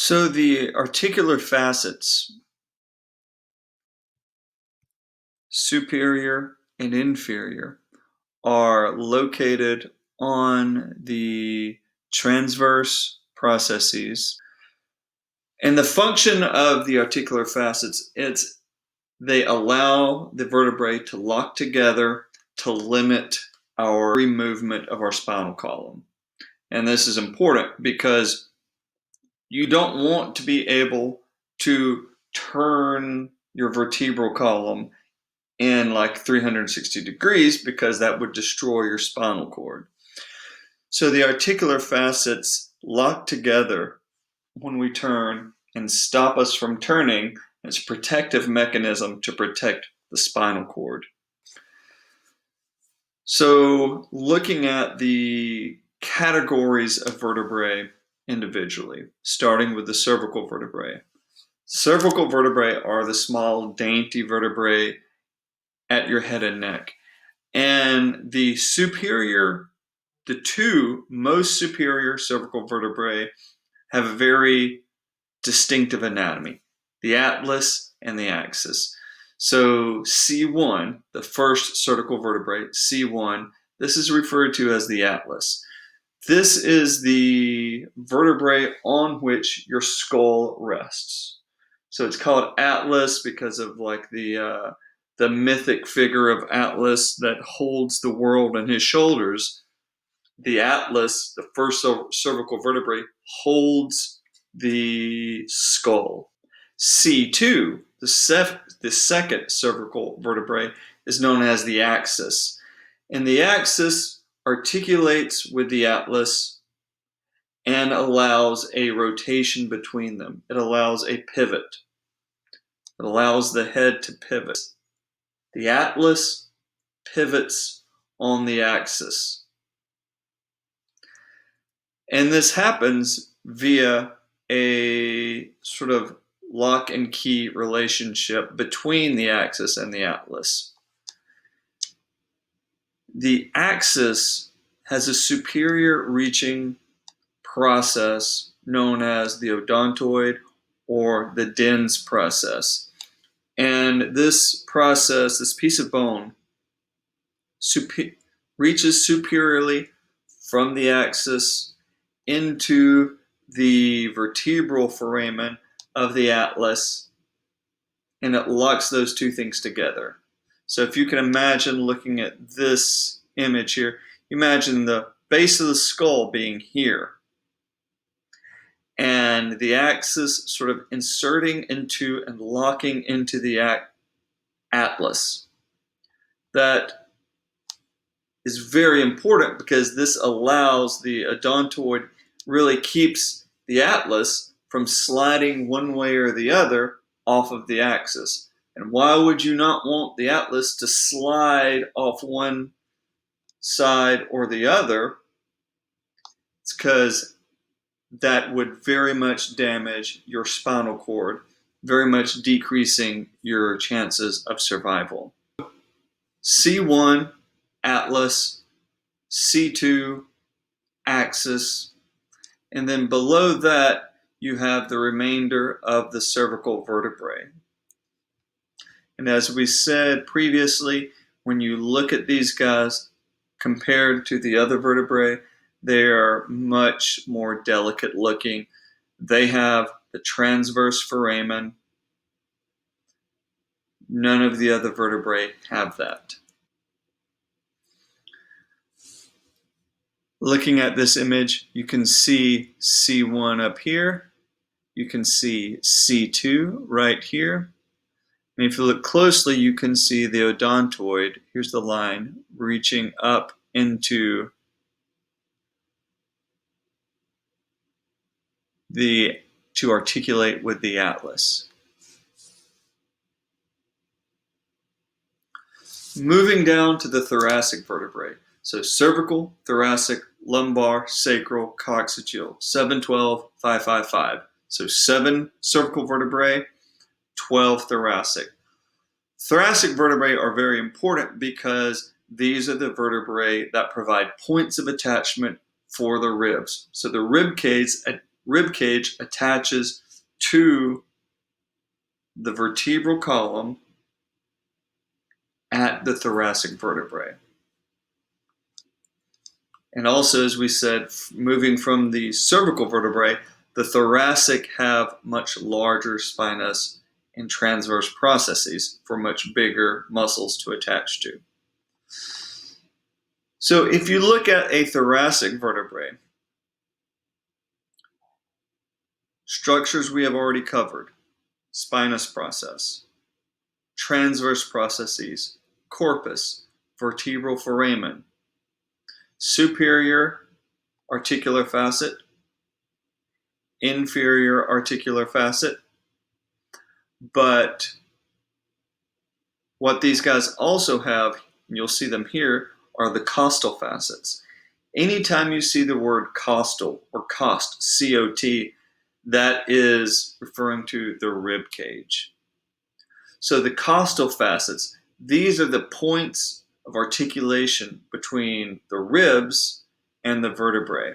So the articular facets, superior and inferior, are located on the transverse processes. And the function of the articular facets is they allow the vertebrae to lock together to limit our free movement of our spinal column. And this is important because you don't want to be able to turn your vertebral column in like 360 degrees because that would destroy your spinal cord. So the articular facets lock together when we turn and stop us from turning. It's a protective mechanism to protect the spinal cord. So looking at the categories of vertebrae individually, starting with the cervical vertebrae. Cervical vertebrae are the small, dainty vertebrae at your head and neck. And the two most superior cervical vertebrae have a very distinctive anatomy, the atlas and the axis. So C1, the first cervical vertebrae, C1, this is referred to as the atlas. This is the vertebrae on which your skull rests. So it's called atlas because of like the mythic figure of Atlas that holds the world on his shoulders. The atlas, the first cervical vertebrae, holds the skull. C2, the second cervical vertebrae, is known as the axis. And the axis articulates with the atlas and allows a rotation between them. It allows a pivot. It allows the head to pivot. The atlas pivots on the axis. And this happens via a sort of lock and key relationship between the axis and the atlas. The axis has a superior reaching process known as the odontoid or the Dens process. And this process, this piece of bone, reaches superiorly from the axis into the vertebral foramen of the atlas, and it locks those two things together. So if you can imagine looking at this image here, imagine the base of the skull being here, and the axis sort of inserting into and locking into the atlas. That is very important because this allows the odontoid, really keeps the atlas from sliding one way or the other off of the axis. And why would you not want the atlas to slide off one side or the other? It's because that would very much damage your spinal cord, very much decreasing your chances of survival. C1, atlas, C2, axis, and then below that you have the remainder of the cervical vertebrae. And as we said previously, when you look at these guys compared to the other vertebrae, they are much more delicate looking. They have the transverse foramen. None of the other vertebrae have that. Looking at this image, you can see C1 up here. You can see C2 right here. And if you look closely, you can see the odontoid. Here's the line reaching up into to articulate with the atlas. Moving down to the thoracic vertebrae. So cervical, thoracic, lumbar, sacral, coccygeal, 7, 12, 5, 5, 5. So 7 cervical vertebrae, 12 thoracic. Thoracic vertebrae are very important because these are the vertebrae that provide points of attachment for the ribs. So the rib cage rib cage attaches to the vertebral column at the thoracic vertebrae. And also, as we said, moving from the cervical vertebrae, the thoracic have much larger spinous and transverse processes for much bigger muscles to attach to. So if you look at a thoracic vertebrae, structures we have already covered: spinous process, transverse processes, corpus, vertebral foramen, superior articular facet, inferior articular facet. But what these guys also have, and you'll see them here, are the costal facets. Anytime you see the word costal or cost, C-O-T, that is referring to the rib cage. So the costal facets, these are the points of articulation between the ribs and the vertebrae.